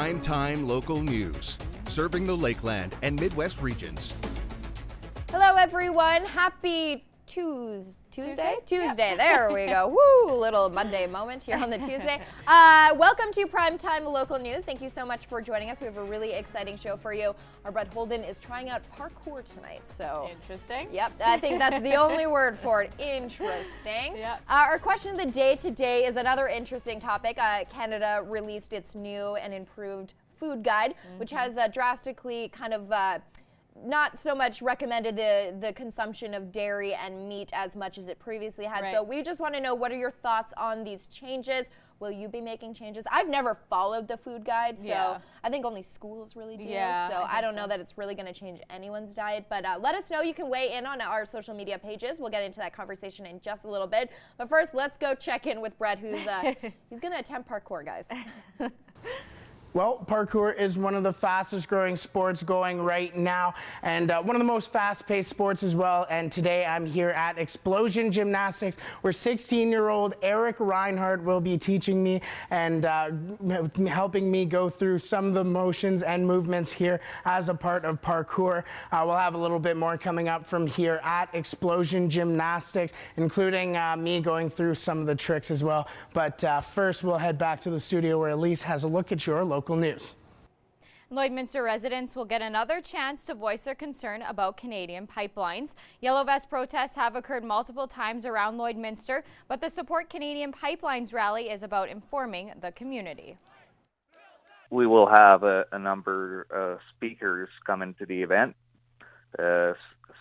Primetime local news, serving the Lakeland and Midwest regions. Hello, everyone. Happy Tuesday? Tuesday. There we go. Woo! Little Monday moment here on the Tuesday. Welcome to Primetime Local News. Thank you so much for joining us. We have a really exciting show for you. Our Brett Holden is trying out parkour tonight. So interesting. Yep, I think that's the only word for it. Interesting. Yep. Our question of the day today is another interesting topic. Canada released its new and improved food guide, which has drastically kind of not so much recommended the consumption of dairy and meat as much as it previously had. Right. So we just want to know, what are your thoughts on these changes? Will you be making changes? I've never followed the food guide, so I think only schools really do. Yeah, so I don't know that it's really going to change anyone's diet. But let us know. You can weigh in on our social media pages. We'll get into that conversation in just a little bit. But first, let's go check in with Brett, who's he's going to attempt parkour, guys. Well, parkour is one of the fastest growing sports going right now, and one of the most fast-paced sports as well. And today I'm here at Explosion Gymnastics, where 16-year-old Eric Reinhardt will be teaching me and helping me go through some of the motions and movements here as a part of parkour. We'll have a little bit more coming up from here at Explosion Gymnastics, including me going through some of the tricks as well. But first, we'll head back to the studio where Elise has a look at your local news. Lloydminster residents will get another chance to voice their concern about Canadian pipelines. Yellow Vest protests have occurred multiple times around Lloydminster, but the Support Canadian Pipelines rally is about informing the community. We will have a number of speakers coming to the event.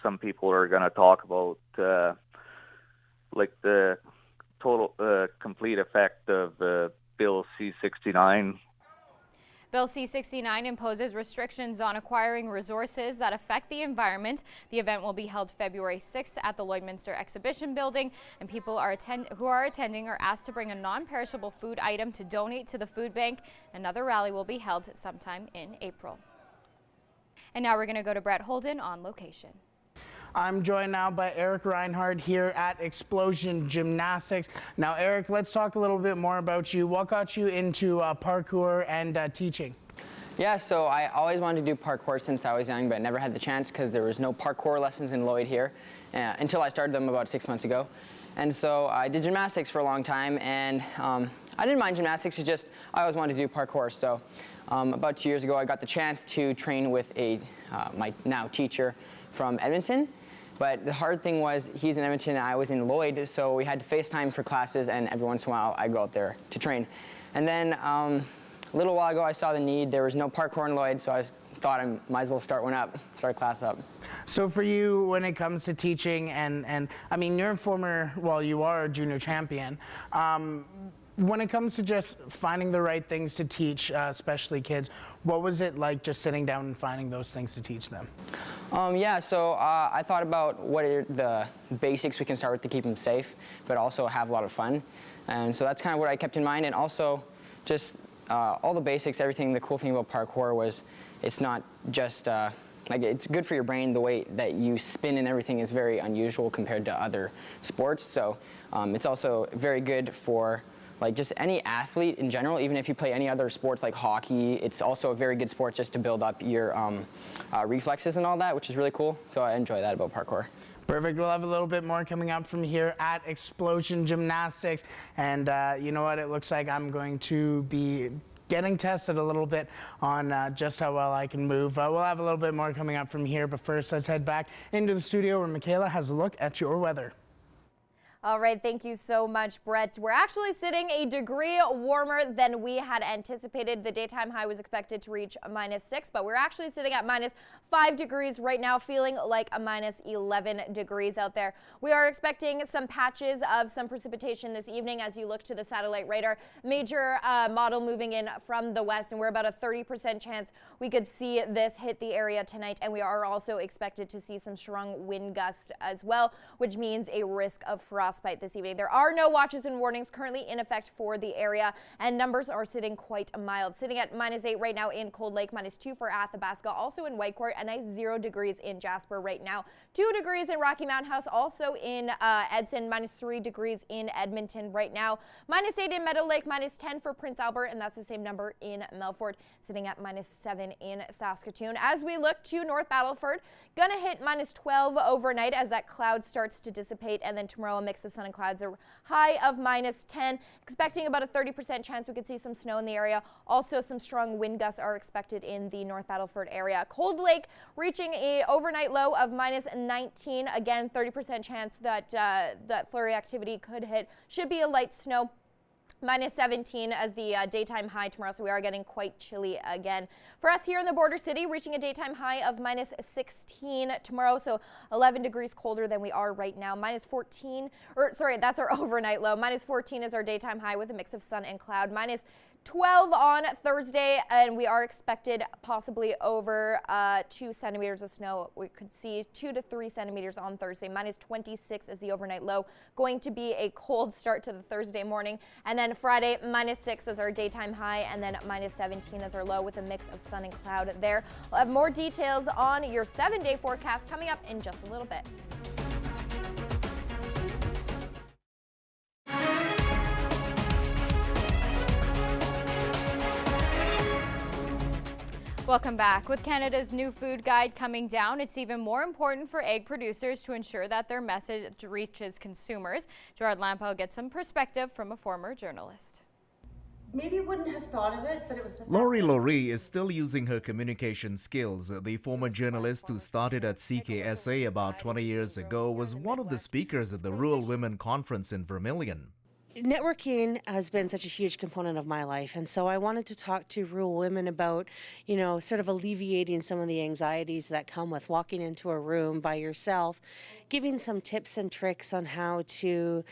Some people are going to talk about like the total complete effect of Bill C-69. Bill C-69 imposes restrictions on acquiring resources that affect the environment. The event will be held February 6th at the Lloydminster Exhibition Building, and people who are attending are asked to bring a non-perishable food item to donate to the food bank. Another rally will be held sometime in April. And now we're going to go to Brett Holden on location. I'm joined now by Eric Reinhardt here at Explosion Gymnastics. Now, Eric, let's talk a little bit more about you. What got you into parkour and teaching? Yeah, so I always wanted to do parkour since I was young, but never had the chance because there was no parkour lessons in Lloyd here until I started them about 6 months ago. And so I did gymnastics for a long time, and I didn't mind gymnastics. It's just I always wanted to do parkour. So about 2 years ago, I got the chance to train with my now teacher from Edmonton. But the hard thing was he's in Edmonton and I was in Lloyd, so we had to FaceTime for classes, and every once in a while I'd go out there to train. And then a little while ago I saw the need. There was no parkour in Lloyd, so I thought I might as well start a class up. So for you, when it comes to teaching, and I mean, you're you are a junior champion. When it comes to just finding the right things to teach, especially kids, what was it like just sitting down and finding those things to teach them? Yeah, so I thought about what are the basics we can start with to keep them safe, but also have a lot of fun. And so that's kind of what I kept in mind. And also just all the basics, everything. The cool thing about parkour was it's not just like it's good for your brain. The way that you spin and everything is very unusual compared to other sports. So it's also very good for like just any athlete in general. Even if you play any other sports like hockey, it's also a very good sport just to build up your reflexes and all that, which is really cool. So I enjoy that about parkour. Perfect. We'll have a little bit more coming up from here at Explosion Gymnastics. And you know what? It looks like I'm going to be getting tested a little bit on just how well I can move. We'll have a little bit more coming up from here. But first, let's head back into the studio where Michaela has a look at your weather. All right, thank you so much, Brett. We're actually sitting a degree warmer than we had anticipated. The daytime high was expected to reach -6, but we're actually sitting at -5 degrees right now, feeling like a -11 degrees out there. We are expecting some patches of some precipitation this evening as you look to the satellite radar. Major model moving in from the west, and we're about a 30% chance we could see this hit the area tonight, and we are also expected to see some strong wind gusts as well, which means a risk of frost frostbite this evening. There are no watches and warnings currently in effect for the area, and numbers are sitting quite mild. Sitting at -8 right now in Cold Lake, -2 for Athabasca, also in Whitecourt, and 0 degrees in Jasper right now. 2 degrees in Rocky Mountain House, also in Edson, -3 degrees in Edmonton right now. -8 in Meadow Lake, -10 for Prince Albert, and that's the same number in Melfort, sitting at -7 in Saskatoon. As we look to North Battleford, gonna hit -12 overnight as that cloud starts to dissipate, and then tomorrow a mix of sun and clouds, a high of -10. Expecting about a 30% chance we could see some snow in the area. Also, some strong wind gusts are expected in the North Battleford area. Cold Lake reaching a overnight low of -19. Again, 30% chance that that flurry activity could hit. Should be a light snow. -17 as the daytime high tomorrow, so we are getting quite chilly again. For us here in the border city, reaching a daytime high of -16 tomorrow, so 11 degrees colder than we are right now. -14, or sorry, that's our overnight low. -14 is our daytime high with a mix of sun and cloud. -12 on Thursday, and we are expected possibly over 2 centimeters of snow. We could see 2 to 3 centimeters on Thursday. -26 is the overnight low. Going to be a cold start to the Thursday morning. And then Friday, -6 is our daytime high, and then -17 is our low with a mix of sun and cloud there. We'll have more details on your 7-day forecast coming up in just a little bit. Welcome back. With Canada's new food guide coming down, it's even more important for egg producers to ensure that their message reaches consumers. Gerard Lampow gets some perspective from a former journalist. Maybe wouldn't have thought of it, but it was the Laurie is still using her communication skills. The former journalist who started at CKSA about 20 years ago was one of the speakers at the Rural Women Conference in Vermilion. Networking has been such a huge component of my life, and so I wanted to talk to rural women about, sort of alleviating some of the anxieties that come with walking into a room by yourself, giving some tips and tricks on how to,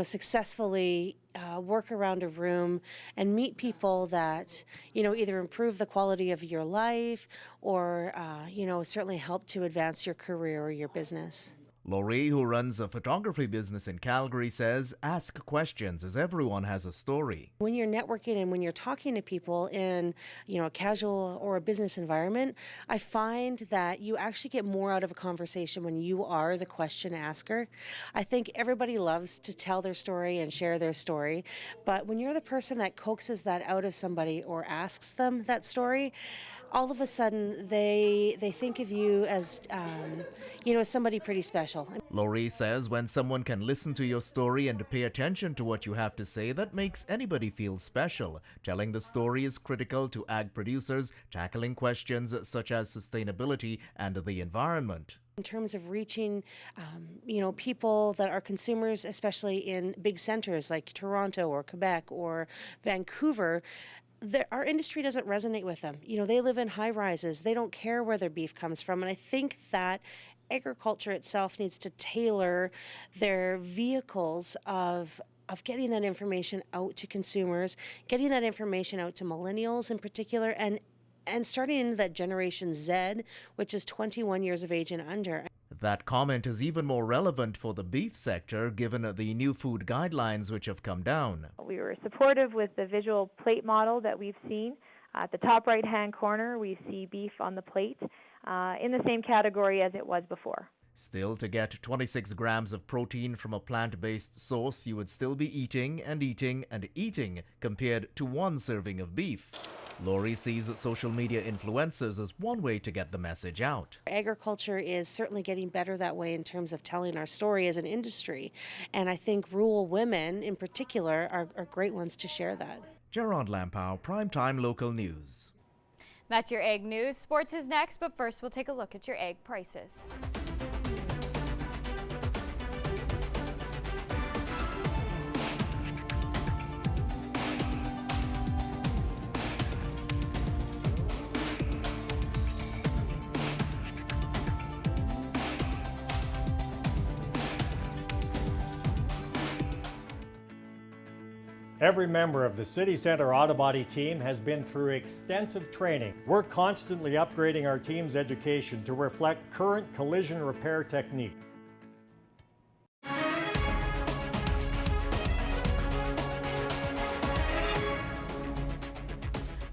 successfully work around a room and meet people that, either improve the quality of your life or, certainly help to advance your career or your business. Laurie, who runs a photography business in Calgary, says ask questions as everyone has a story. When you're networking and when you're talking to people in, a casual or a business environment, I find that you actually get more out of a conversation when you are the question asker. I think everybody loves to tell their story and share their story, but when you're the person that coaxes that out of somebody or asks them that story, all of a sudden they think of you as, somebody pretty special. Laurie says when someone can listen to your story and pay attention to what you have to say, that makes anybody feel special. Telling the story is critical to ag producers tackling questions such as sustainability and the environment. In terms of reaching, people that are consumers, especially in big centers like Toronto or Quebec or Vancouver, our industry doesn't resonate with them. They live in high rises. They don't care where their beef comes from. And I think that agriculture itself needs to tailor their vehicles of getting that information out to consumers, getting that information out to millennials in particular, and starting into that Generation Z, which is 21 years of age and under. That comment is even more relevant for the beef sector given the new food guidelines which have come down. We were supportive with the visual plate model that we've seen. At the top right-hand corner, we see beef on the plate in the same category as it was before. Still, to get 26 grams of protein from a plant-based source, you would still be eating and eating and eating compared to one serving of beef. Laurie sees social media influencers as one way to get the message out. Agriculture is certainly getting better that way in terms of telling our story as an industry. And I think rural women in particular are great ones to share that. Gerard Lampow, Primetime Local News. That's your egg news. Sports is next, but first we'll take a look at your egg prices. Every member of the City Centre Auto Body team has been through extensive training. We're constantly upgrading our team's education to reflect current collision repair technique.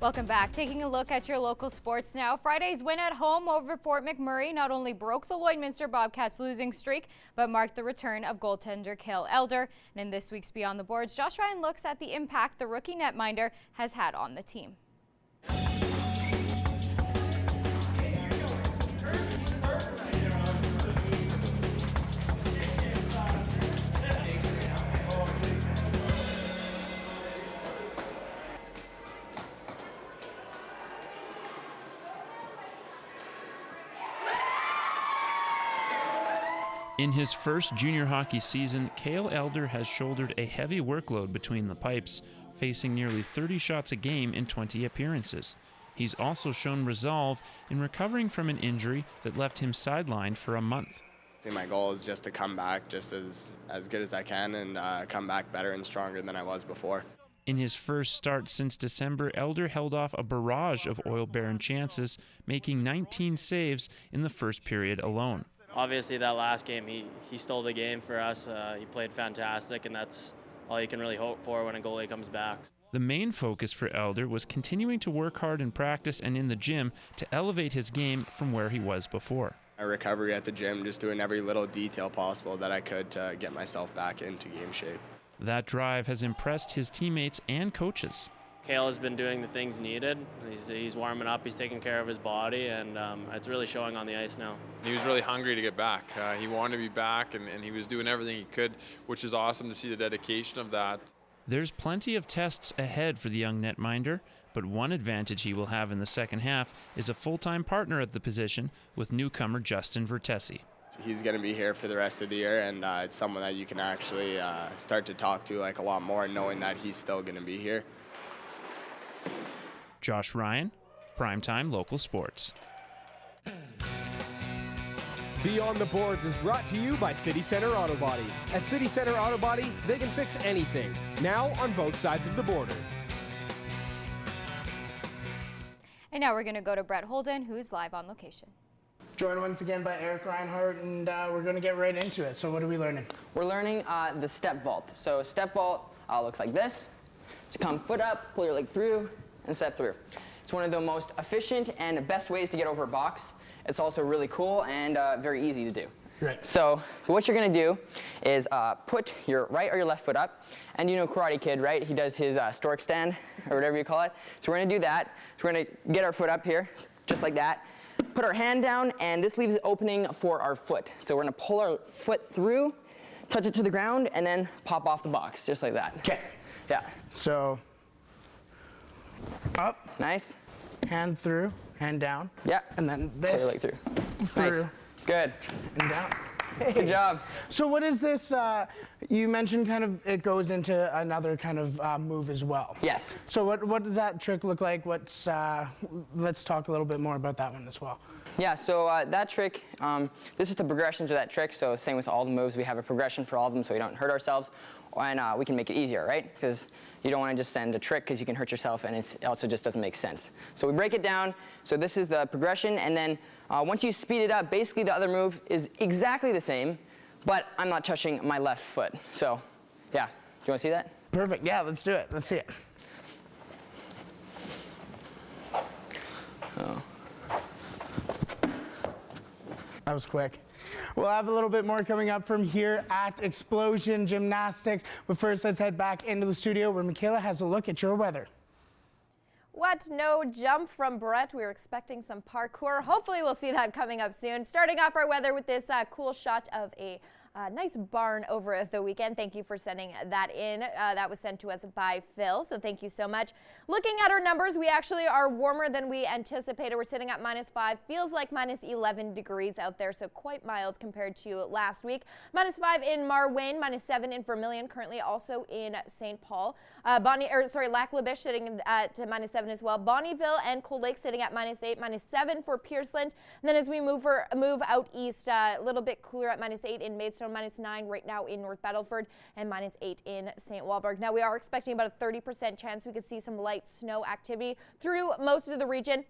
Welcome back. Taking a look at your local sports now. Friday's win at home over Fort McMurray not only broke the Lloydminster Bobcats' losing streak, but marked the return of goaltender Cale Elder. And in this week's Beyond the Boards, Josh Ryan looks at the impact the rookie netminder has had on the team. In his first junior hockey season, Cale Elder has shouldered a heavy workload between the pipes, facing nearly 30 shots a game in 20 appearances. He's also shown resolve in recovering from an injury that left him sidelined for a month. My goal is just to come back just as good as I can and come back better and stronger than I was before. In his first start since December, Elder held off a barrage of Oil Baron chances, making 19 saves in the first period alone. Obviously, that last game, he stole the game for us. He played fantastic, and that's all you can really hope for when a goalie comes back. The main focus for Elder was continuing to work hard in practice and in the gym to elevate his game from where he was before. A recovery at the gym, just doing every little detail possible that I could to get myself back into game shape. That drive has impressed his teammates and coaches. Cale has been doing the things needed. He's warming up, he's taking care of his body, and it's really showing on the ice now. He was really hungry to get back. He wanted to be back, and he was doing everything he could, which is awesome to see the dedication of that. There's plenty of tests ahead for the young netminder, but one advantage he will have in the second half is a full-time partner at the position with newcomer Justin Vertesi. He's going to be here for the rest of the year, and it's someone that you can actually start to talk to like a lot more, knowing that he's still going to be here. Josh Ryan, Primetime Local Sports. Beyond the Boards is brought to you by City Center Auto Body. At City Center Auto Body, they can fix anything, now on both sides of the border. And now we're going to go to Brett Holden, who's live on location. Joined once again by Eric Reinhardt, and we're going to get right into it. So what are we learning? We're learning the step vault. So step vault looks like this. Just come foot up, pull your leg through, and step through. It's one of the most efficient and best ways to get over a box. It's also really cool and very easy to do. Right. So what you're gonna do is put your right or your left foot up, and you know Karate Kid, right? He does his stork stand, or whatever you call it. So we're gonna do that. So we're gonna get our foot up here, just like that. Put our hand down, and this leaves an opening for our foot. So we're gonna pull our foot through, touch it to the ground, and then pop off the box, just like that. Okay. Yeah. So, up. Nice. Hand through, hand down. Yeah. And then this. Pull your leg through. Nice. Good. And down. Good job. So what is this, you mentioned kind of it goes into another kind of move as well. Yes. So what does that trick look like? Let's talk a little bit more about that one as well. Yeah, so that trick, this is the progression to that trick. So same with all the moves, we have a progression for all of them so we don't hurt ourselves, and we can make it easier, right? Because you don't want to just send a trick because you can hurt yourself, and it also just doesn't make sense. So we break it down. So this is the progression, and then once you speed it up, basically the other move is exactly the same, but I'm not touching my left foot. So yeah, do you want to see that? Perfect, yeah, let's do it. Let's see it. Oh. That was quick. We'll have a little bit more coming up from here at Explosion Gymnastics. But first, let's head back into the studio where Michaela has a look at your weather. What? No jump from Brett. We were expecting some parkour. Hopefully we'll see that coming up soon. Starting off our weather with this cool shot of a nice barn over the weekend. Thank you for sending that in. That was sent to us by Phil, so thank you so much. Looking at our numbers, we actually are warmer than we anticipated. We're sitting at -5. Feels like -11 degrees out there, so quite mild compared to last week. -5 in Marwayne, -7 in Vermilion, currently also in St. Paul. Lac La Biche sitting at -7 as well. Bonnyville and Cold Lake sitting at -8, -7 for Pierceland. And then as we move out east, a little bit cooler at -8 in Maidstone, -9 right now in North Battleford, and -8 in St. Walburg. Now we are expecting about a 30% chance we could see some light snow activity through most of the region.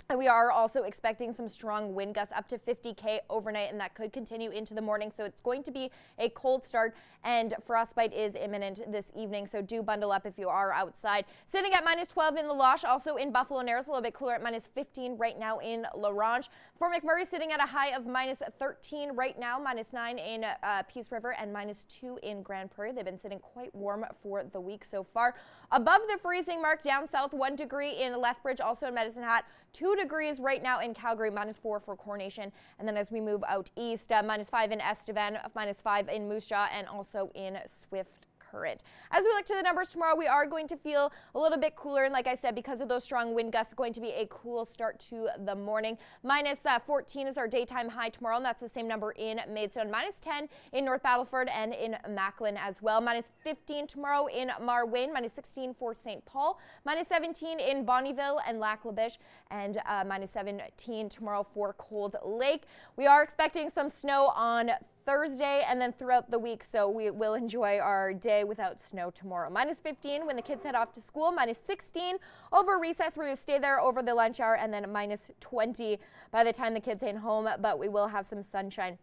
And we are also expecting some strong wind gusts up to 50 overnight, and that could continue into the morning. So it's going to be a cold start, and frostbite is imminent this evening. So do bundle up if you are outside. Sitting at -12 in La Loche, also in Buffalo Narrows, a little bit cooler at -15 right now in La Ronge. Fort McMurray sitting at a high of -13 right now, -9 in Peace River, and -2 in Grand Prairie. They've been sitting quite warm for the week so far. Above the freezing mark down south, 1 degree in Lethbridge, also in Medicine Hat, 2 degrees right now in Calgary, -4 for Coronation. And then as we move out east, -5 in Estevan, -5 in Moose Jaw, and also in Swift Current. As we look to the numbers tomorrow, we are going to feel a little bit cooler, and like I said, because of those strong wind gusts, going to be a cool start to the morning. -14 is our daytime high tomorrow, and that's the same number in Maidstone. -10 in North Battleford and in Macklin as well. -15 tomorrow in Marwayne, -16 for St. Paul, -17 in Bonnyville and Lac La Biche, and -17 tomorrow for Cold Lake. We are expecting some snow on Thursday and then throughout the week, so we will enjoy our day without snow tomorrow. -15 when the kids head off to school, -16 over recess. We're going to stay there over the lunch hour, and then -20 by the time the kids head home, but we will have some sunshine.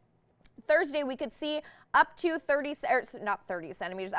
Thursday, we could see up to 3 centimeters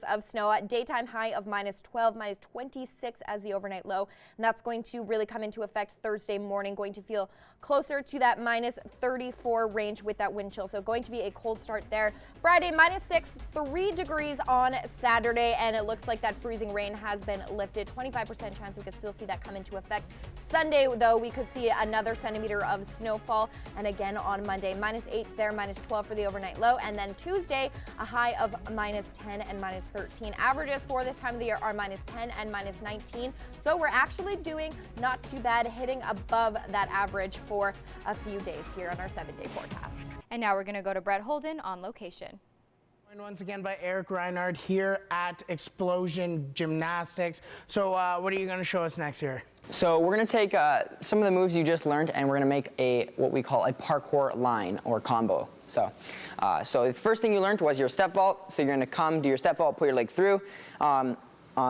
of snow. At daytime high of -12, -26 as the overnight low. And that's going to really come into effect Thursday morning, going to feel closer to that -34 range with that wind chill. So going to be a cold start there. Friday, -6, 3 degrees on Saturday, and it looks like that freezing rain has been lifted. 25% chance we could still see that come into effect. Sunday, though, we could see another centimeter of snowfall, and again on Monday, -8 there, -12 for the overnight low, and then Tuesday, a high of -10 and -13. Averages for this time of the year are -10 and -19, so we're actually doing not too bad, hitting above that average for a few days here on our 7-day forecast. And now we're going to go to Brett Holden on location. Once again by Eric Reinhardt here at Explosion Gymnastics. So what are you going to show us next here? So we're going to take some of the moves you just learned, and we're going to make what we call a parkour line or combo. So the first thing you learned was your step vault. So you're going to come, do your step vault, put your leg through.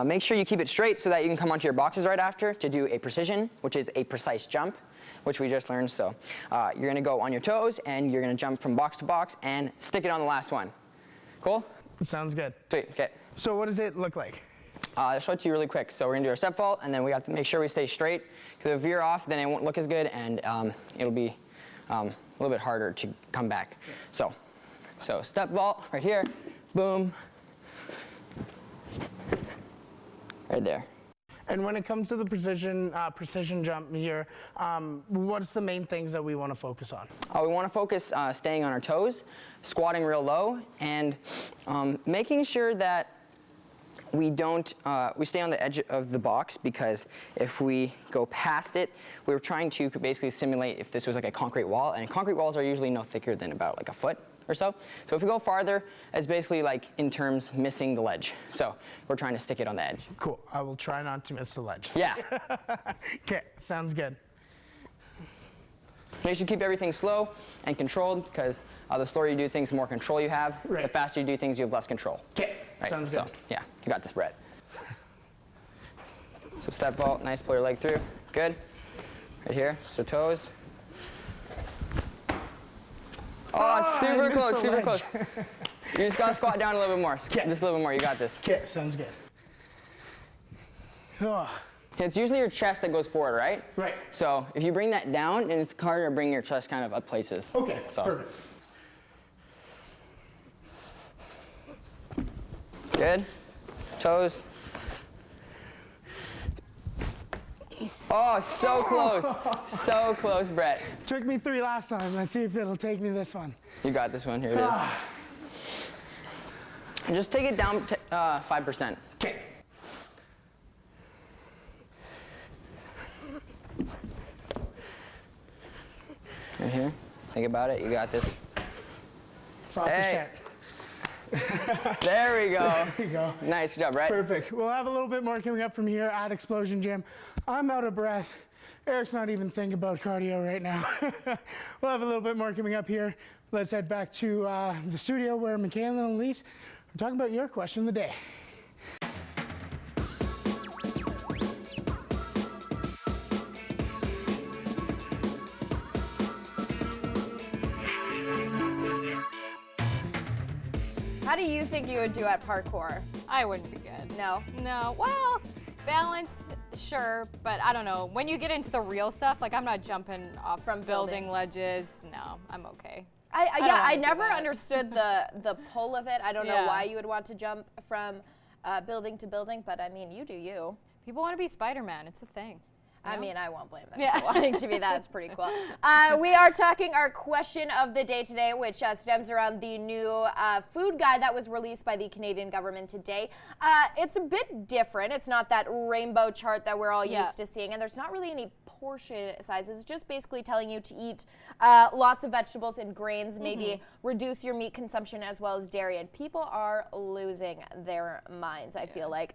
Make sure you keep it straight so that you can come onto your boxes right after to do a precision, which is a precise jump, which we just learned. So you're going to go on your toes, and you're going to jump from box to box and stick it on the last one. Cool? Sounds good. Sweet, okay. So what does it look like? I'll show it to you really quick. So we're gonna do our step vault, and then we have to make sure we stay straight, because if you're off, then it won't look as good, and it'll be a little bit harder to come back. So step vault right here, boom, right there. And when it comes to the precision jump here, what's the main things that we want to focus on? We want to focus staying on our toes, squatting real low, and making sure that we stay on the edge of the box, because if we go past it, we're trying to basically simulate if this was like a concrete wall, and concrete walls are usually no thicker than about like a foot or so. So if we go farther, it's basically like in terms missing the ledge. So we're trying to stick it on the edge. Cool. I will try not to miss the ledge. Yeah. Okay, sounds good. You should keep everything slow and controlled, because the slower you do things, the more control you have. Right. The faster you do things, you have less control. Okay, right. Sounds good. So, yeah, you got this, Brett. So step vault, nice, pull your leg through. Good. Right here, so toes. Oh, super close, super close. You just gotta squat down a little bit more. Just a little bit more, you got this. Okay, sounds good. Oh. It's usually your chest that goes forward, right? Right. So if you bring that down, and it's harder to bring your chest kind of up places. Okay, so. Perfect. Good. Toes. Oh, so close. So close, Brett. Took me 3 last time. Let's see if it'll take me this one. You got this one. Here it is. And just take it down 5%. Okay. Right here. Think about it. You got this. 5%. Hey. There we go. There you go. Nice job, Brett. Perfect. We'll have a little bit more coming up from here at Explosion Gym. I'm out of breath. Eric's not even thinking about cardio right now. We'll have a little bit more coming up here. Let's head back to the studio where Michaela and Elise are talking about your question of the day. How do you think you would do at parkour? I wouldn't be good. No? No. Well, balance, sure, but I don't know. When you get into the real stuff, like I'm not jumping off from building ledges. No, I'm okay. I never understood the pull of it. I don't know why you would want to jump from building to building, but I mean, you do you. People want to be Spider-Man. It's a thing. I mean, I won't blame them for wanting to be that. It's pretty cool. We are talking our question of the day today, which stems around the new food guide that was released by the Canadian government today. It's a bit different. It's not that rainbow chart that we're all used to seeing, and there's not really any portion sizes. It's just basically telling you to eat lots of vegetables and grains, maybe reduce your meat consumption as well as dairy, and people are losing their minds, I feel like.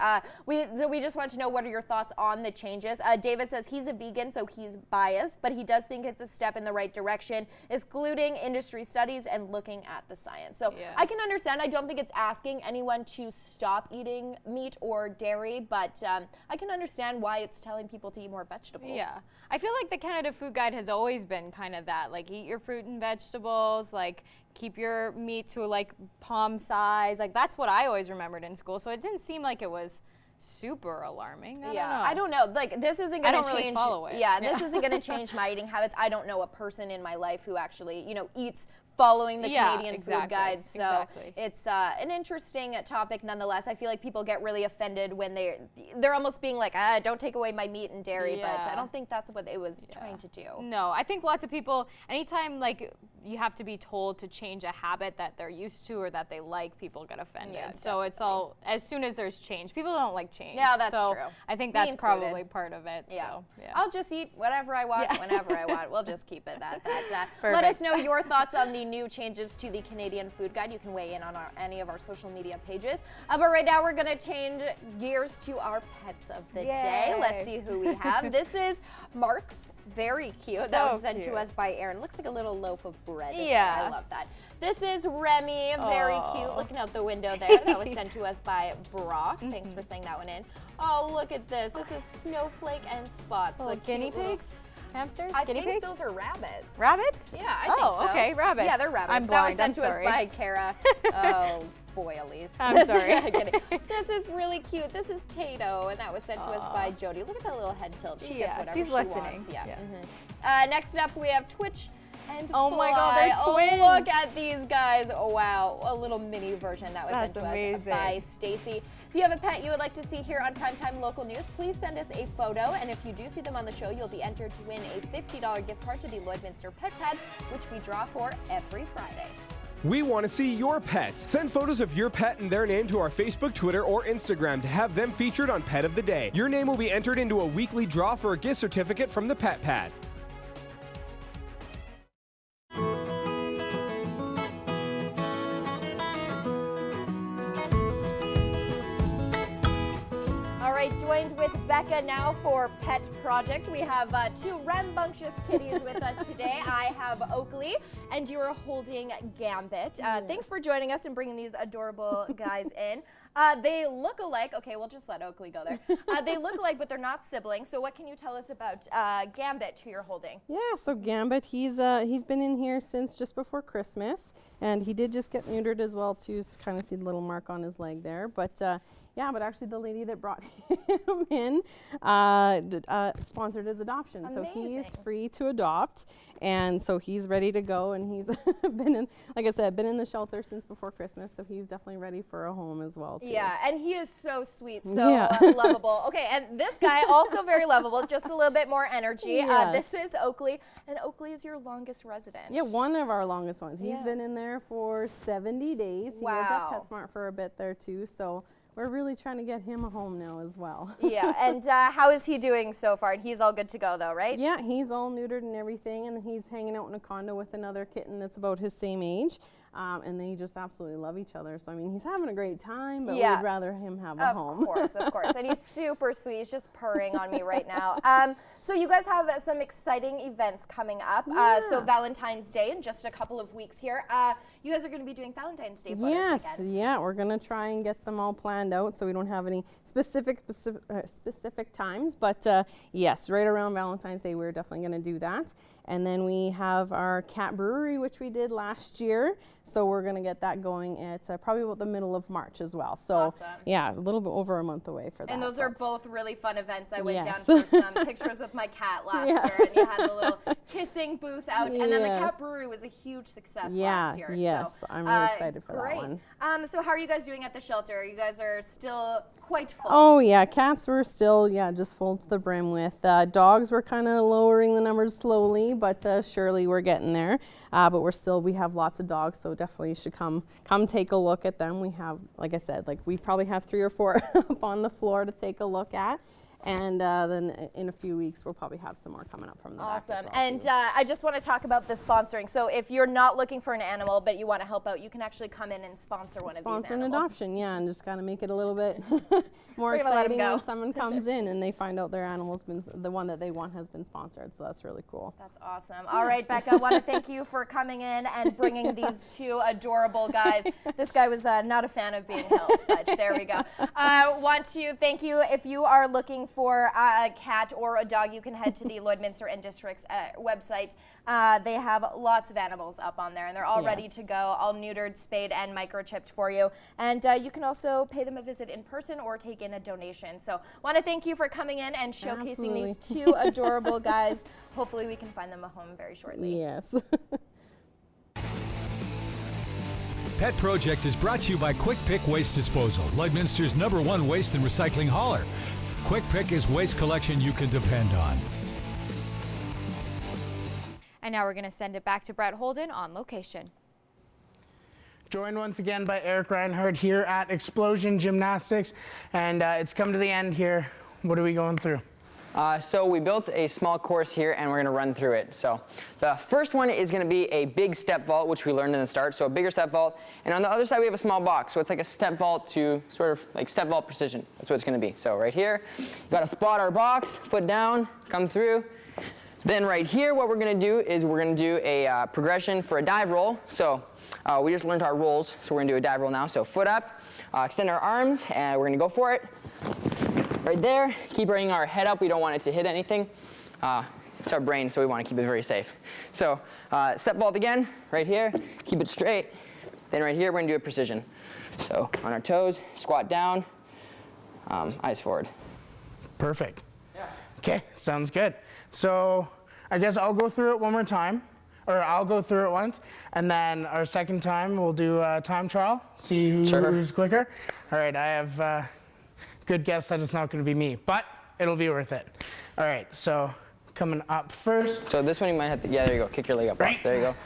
We just want to know, what are your thoughts on the changes? David says he's a vegan, so he's biased, but he does think it's a step in the right direction, excluding industry studies and looking at the science. So I can understand. I don't think it's asking anyone to stop eating meat or dairy, but I can understand why it's telling people to eat more vegetables. Yeah. I feel like the Canada Food Guide has always been kind of that, like eat your fruit and vegetables, like keep your meat to like palm size. Like that's what I always remembered in school. So it didn't seem like it was super alarming. I don't know. Like this isn't going to change. Really follow it. This isn't going to change my eating habits. I don't know a person in my life who actually, eats following the Canadian Food Guide. So it's an interesting topic nonetheless. I feel like people get really offended when they're almost being like, don't take away my meat and dairy, but I don't think that's what it was trying to do. No, I think lots of people, anytime like you have to be told to change a habit that they're used to or that they like, people get offended. So it's all, as soon as there's change, people don't like change. Yeah, that's true. I think that's probably part of it. So, I'll just eat whatever I want, whenever I want. We'll just keep it at that. Let us know your thoughts on the new changes to the Canadian Food Guide. You can weigh in on any of our social media pages. But right now we're going to change gears to our pets of the day. Let's see who we have. This is Mark's. Very cute. So that was sent cute to us by Aaron. Looks like a little loaf of bread. Yeah. I love that. This is Remy. Very cute. Looking out the window there. That was sent to us by Brock. Thanks for sending that one in. Oh, look at this. This is Snowflake and Spots. Little guinea pigs? Hamsters? I guinea think pigs? those are rabbits. Rabbits? Yeah, I think so. Oh, okay, rabbits. Yeah, they're rabbits. I'm blind. That was sent to us by Kara. Oh, boy, Elise. I'm sorry. This is really cute. This is Tato, and that was sent to us by Jody. Look at that little head tilt. She gets whatever she's she listening. wants. Yeah. Next up, we have Twitch and Oh my God, they're twins. Look at these guys. Oh, wow. A little mini version that was sent to us by Stacy. If you have a pet you would like to see here on Primetime Local News, please send us a photo. And if you do see them on the show, you'll be entered to win a $50 gift card to the Lloydminster Pet Pad, which we draw for every Friday. We want to see your pets. Send photos of your pet and their name to our Facebook, Twitter, or Instagram to have them featured on Pet of the Day. Your name will be entered into a weekly draw for a gift certificate from the Pet Pad. Joined with Becca now for Pet Project. We have two rambunctious kitties with us today. I have Oakley, and you are holding Gambit. Thanks for joining us and bringing these adorable guys in. They look alike. Okay, we'll just let Oakley go there. They look alike, but they're not siblings. So what can you tell us about Gambit, who you're holding? Yeah, so Gambit, he's been in here since just before Christmas, and he did just get neutered as well too. Kind of see the little mark on his leg there, but yeah, but actually the lady that brought him in sponsored his adoption. Amazing. So he's free to adopt, and so he's ready to go, and he's been in, like I said, been in the shelter since before Christmas, so he's definitely ready for a home as well too. Yeah, and he is so sweet, so lovable. Okay, and this guy also very lovable, just a little bit more energy. Yes. This is Oakley, and Oakley is your longest resident. Yeah, one of our longest ones. He's been in there for 70 days. He was at PetSmart for a bit there too, so we're really trying to get him a home now as well. Yeah, and how is he doing so far? And he's all good to go though, right? Yeah, he's all neutered and everything, and he's hanging out in a condo with another kitten that's about his same age. And they just absolutely love each other. So, I mean, he's having a great time, but we'd rather him have a home. Of course. And he's super sweet. He's just purring on me right now. So you guys have some exciting events coming up. So Valentine's Day in just a couple of weeks here. You guys are going to be doing Valentine's Day photos again. Yeah, we're going to try and get them all planned out so we don't have any specific times. But yes, right around Valentine's Day, we're definitely going to do that. And then we have our cat brewery, which we did last year. So we're going to get that going at probably about the middle of March as well. So awesome. Yeah, a little bit over a month away for that. And those are both really fun events. I went down for some pictures with my cat last year, and you had the little kissing booth out. And then the cat brewery was a huge success last year. Yes, so, I'm really excited for that one. So how are you guys doing at the shelter? You guys are still quite full. Oh yeah, cats were still just full to the brim with. Dogs were kind of lowering the numbers slowly, but surely we're getting there. But we have lots of dogs, so definitely you should come take a look at them. We have, like I said, we probably have 3 or 4 up on the floor to take a look at. And then in a few weeks, we'll probably have some more coming up from the back as well, and I just want to talk about the sponsoring. So if you're not looking for an animal, but you want to help out, you can actually come in and sponsor one of these animals. Sponsor an adoption, and just kind of make it a little bit more exciting when someone comes in and they find out their animal's been, the one that they want has been sponsored. So that's really cool. That's awesome. All right, Becca, I want to thank you for coming in and bringing these 2 adorable guys. This guy was not a fan of being held, but there we go. Want to thank you. If you are looking for a cat or a dog, you can head to the Lloydminster and District's website. They have lots of animals up on there, and they're all ready to go, all neutered, spayed, and microchipped for you. And you can also pay them a visit in person or take in a donation. So want to thank you for coming in and showcasing these 2 adorable guys. Hopefully we can find them a home very shortly. Yes. Pet Project is brought to you by Quick Pick Waste Disposal, Lloydminster's #1 waste and recycling hauler. Quick Pick is waste collection you can depend on. And now we're going to send it back to Brett Holden on location. Joined once again by Eric Reinhardt here at Explosion Gymnastics, and it's come to the end here. What are we going through? So we built a small course here, and we're going to run through it. So the first one is going to be a big step vault, which we learned in the start, so a bigger step vault. And on the other side, we have a small box, so it's like a step vault to sort of like step vault precision. That's what it's going to be. So right here, you got to spot our box, foot down, come through. Then right here, what we're going to do is we're going to do a progression for a dive roll. So we just learned our rolls, so we're going to do a dive roll now. So foot up, extend our arms, and we're going to go for it. Right there, keep bringing our head up. We don't want it to hit anything. It's our brain, so we want to keep it very safe. So step vault again, right here. Keep it straight. Then right here, we're going to do a precision. So on our toes, squat down, eyes forward. Perfect. Yeah. Okay, sounds good. So I guess I'll go through it one more time, or I'll go through it once, and then our second time we'll do a time trial, see who's quicker. All right, I have good guess that it's not going to be me, but it'll be worth it. All right, so coming up first. So this one you might have to, yeah, there you go, kick your leg up. Right. There you go.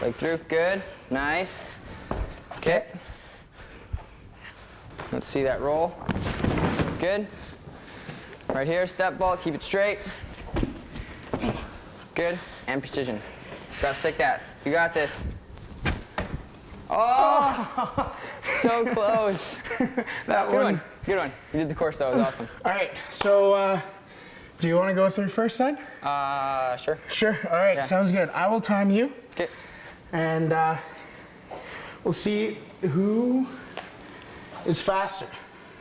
Leg through, good, nice. Okay. Let's see that roll. Good. Right here, step vault, keep it straight. Good, and precision. Gotta stick that. You got this. Oh! So close. That good one. Good one. You did the course, that was awesome. All right, so do you want to go through first then? Sure. Sure, all right, sounds good. I will time you. Okay. And we'll see who is faster.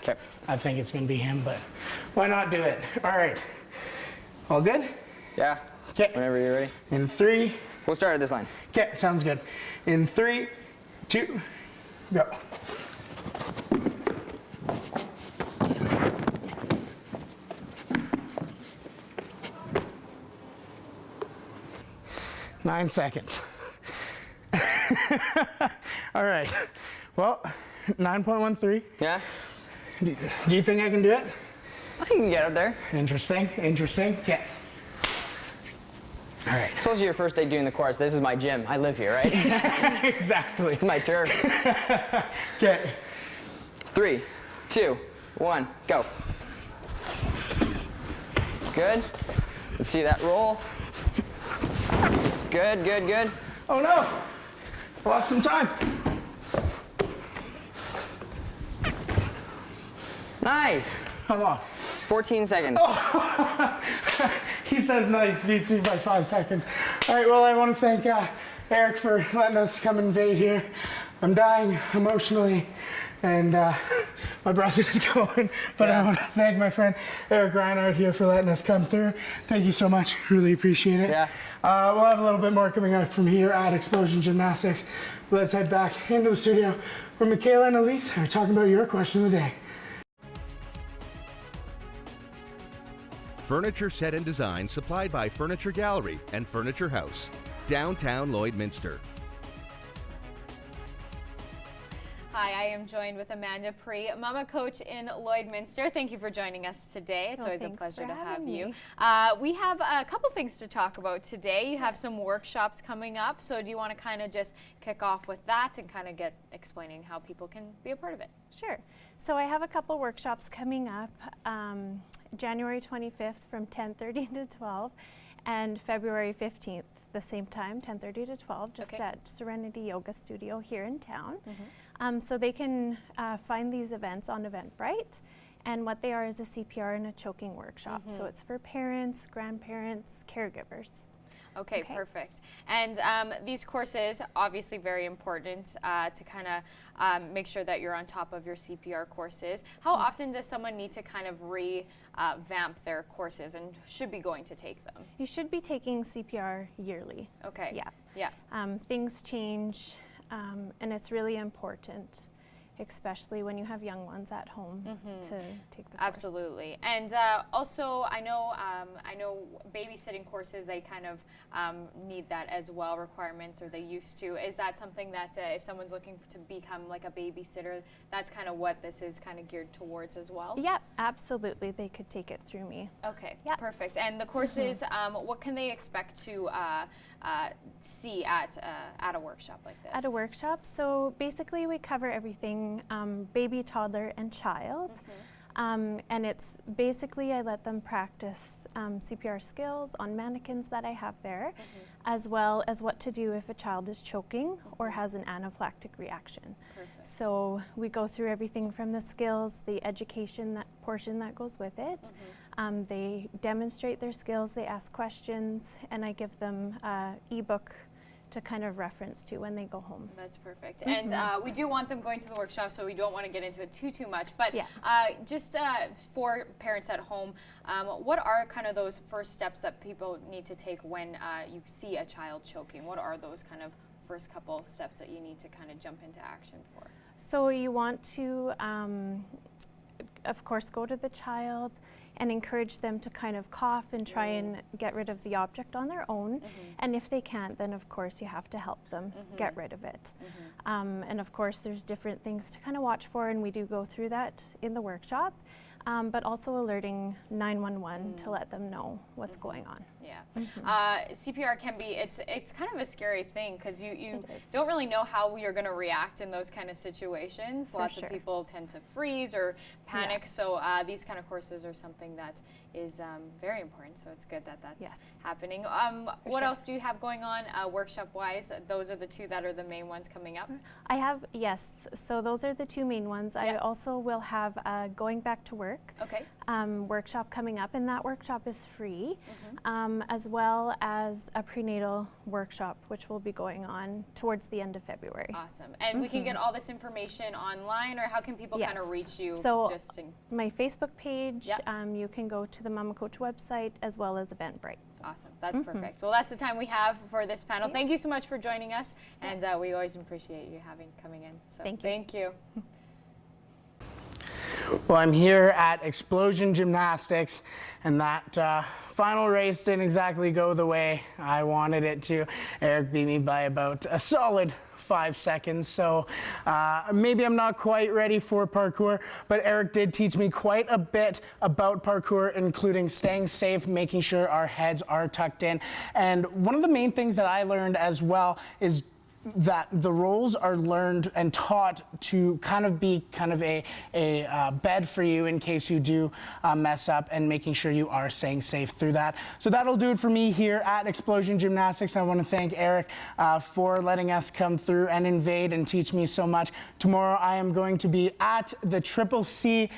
Okay. I think it's going to be him, but why not do it? All right. All good? Yeah. Okay. Whenever you're ready. In 3. We'll start at this line. Okay, sounds good. In 3, 2, go. Nine seconds. All right. Well, 9.13. Yeah. Do you think I can do it? I think you can get up there. Interesting, interesting. Okay. All right. It's also your first day doing the course. This is my gym. I live here, right? Exactly. It's my turf. Okay. 3, 2, 1, go. Good. Let's see that roll. Good, good, good. Oh no! Lost some time. Nice. How long? 14 seconds. Oh. He's says nice, beats me by 5 seconds. All right, well, I want to thank Eric for letting us come invade here. I'm dying emotionally, and my breath is going, but I want to thank my friend Eric Reinhardt here for letting us come through. Thank you so much. Really appreciate it. Yeah. We'll have a little bit more coming up from here at Explosion Gymnastics. Let's head back into the studio where Michaela and Elise are talking about your question of the day. Furniture set and design supplied by Furniture Gallery and Furniture House, downtown Lloydminster. Hi, I am joined with Amanda Pree, Mama Coach in Lloydminster. Thank you for joining us today. It's always a pleasure to have you. We have a couple things to talk about today. You have some workshops coming up, so do you want to kind of just kick off with that and kind of get explaining how people can be a part of it? Sure. So I have a couple workshops coming up, January 25th from 10:30 to 12, and February 15th, the same time, 10:30 to 12, just at Serenity Yoga Studio here in town. So they can find these events on Eventbrite, and what they are is a CPR and a choking workshop. So it's for parents, grandparents, caregivers. Okay, perfect. And these courses, obviously very important to kind of make sure that you're on top of your CPR courses. How often does someone need to kind of revamp their courses and should be going to take them? You should be taking CPR yearly. Okay. Yeah. Yeah. Things change, and it's really important, especially when you have young ones at home, to take the course. Absolutely. And also, I know babysitting courses, they kind of need that as well, requirements, or they used to. Is that something that if someone's looking to become like a babysitter, that's kind of what this is kind of geared towards as well? Yeah, absolutely. They could take it through me. Okay, perfect. And the courses, what can they expect to see at a workshop like this? At a workshop, so basically we cover everything, baby, toddler, and child. And it's basically I let them practice CPR skills on mannequins that I have there, as well as what to do if a child is choking or has an anaphylactic reaction. Perfect. So we go through everything from the skills, the education portion that goes with it. They demonstrate their skills, they ask questions, and I give them an ebook to kind of reference to when they go home. That's perfect. And we do want them going to the workshop, so we don't want to get into it too much. But just for parents at home, what are kind of those first steps that people need to take when you see a child choking? What are those kind of first couple steps that you need to kind of jump into action for? So you want to, of course, go to the child and encourage them to kind of cough and try and get rid of the object on their own. And if they can't, then of course you have to help them get rid of it. And of course there's different things to kind of watch for, and we do go through that in the workshop, but also alerting 911 to let them know what's going on. Yeah. CPR can be, it's kind of a scary thing because you don't really know how you're going to react in those kind of situations. Lots of people tend to freeze or panic, so these kind of courses are something that is very important, so it's good that that's happening. What else do you have going on workshop-wise? Those are the two that are the main ones coming up? I have, yes, so those are the two main ones. I also will have Going Back to Work workshop coming up, and that workshop is free, as well as a prenatal workshop, which will be going on towards the end of February. Awesome. And we can get all this information online, or how can people kind of reach you? So my Facebook page, you can go to the Mama Coach website as well as Eventbrite. Awesome. That's perfect. Well, that's the time we have for this panel. Thank you so much for joining us, and we always appreciate you coming in. So thank you. Well, I'm here at Explosion Gymnastics, and that final race didn't exactly go the way I wanted it to. Eric beat me by about a solid 5 seconds, so maybe I'm not quite ready for parkour, but Eric did teach me quite a bit about parkour, including staying safe, making sure our heads are tucked in. And one of the main things that I learned as well is that the roles are learned and taught to kind of be kind of a bed for you in case you do mess up, and making sure you are staying safe through that. So that'll do it for me here at Explosion Gymnastics. I want to thank Eric for letting us come through and invade and teach me so much. Tomorrow I am going to be at the Triple C,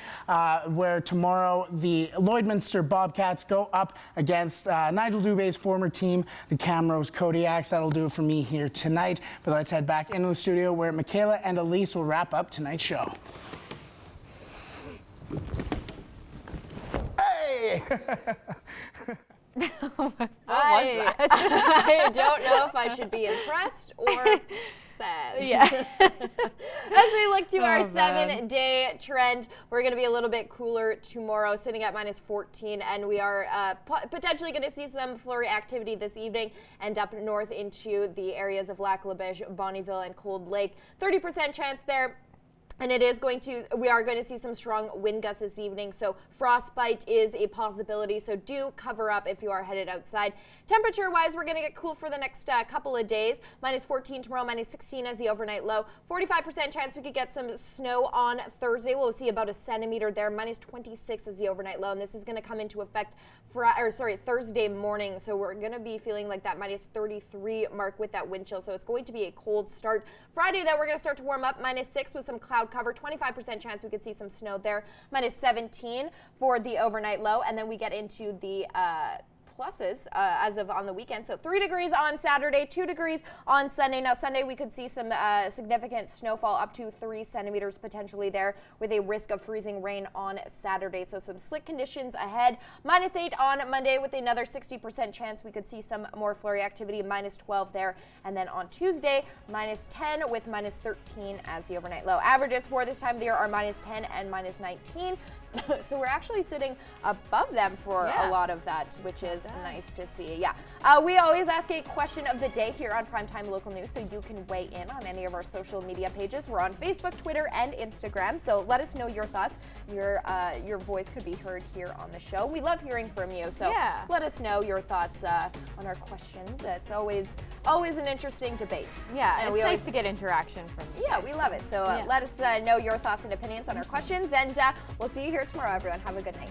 where tomorrow the Lloydminster Bobcats go up against Nigel Dubé's former team, the Camrose Kodiaks. That'll do it for me here tonight. But let's head back into the studio where Michaela and Elise will wrap up tonight's show. Hey! I don't know if I should be impressed or sad. Yeah. As we look to our 7-day trend, we're going to be a little bit cooler tomorrow, sitting at -14, and we are potentially going to see some flurry activity this evening and up north into the areas of Lac La Biche, Bonnyville, and Cold Lake. 30% chance there. And we are going to see some strong wind gusts this evening, so frostbite is a possibility, so do cover up if you are headed outside. Temperature-wise, we're going to get cool for the next couple of days. -14 tomorrow, -16 as the overnight low. 45% chance we could get some snow on Thursday. We'll see about a centimeter there. -26 as the overnight low, and this is going to come into effect Thursday morning, so we're going to be feeling like that -33 mark with that wind chill, so it's going to be a cold start. Friday, though, we're going to start to warm up, -6 with some cloud cover, 25% chance we could see some snow there, -17 for the overnight low, and then we get into the pluses as of on the weekend. So 3 degrees on Saturday, 2 degrees on Sunday. Now Sunday we could see some significant snowfall, up to 3 centimeters potentially there, with a risk of freezing rain on Saturday. So some slick conditions ahead. -8 on Monday with another 60% chance we could see some more flurry activity, -12 there. And then on Tuesday, -10 with -13 as the overnight low. Averages for this time of the year are -10 and -19. So we're actually sitting above them for a lot of that, which is nice to see. Yeah. We always ask a question of the day here on Primetime Local News, so you can weigh in on any of our social media pages. We're on Facebook, Twitter, and Instagram, so let us know your thoughts. Your voice could be heard here on the show. We love hearing from you, so let us know your thoughts on our questions. It's always an interesting debate. Yeah, and it's nice to get interaction from you. Yeah, we love it. So let us know your thoughts and opinions on our questions, and we'll see you here tomorrow, everyone. Have a good night.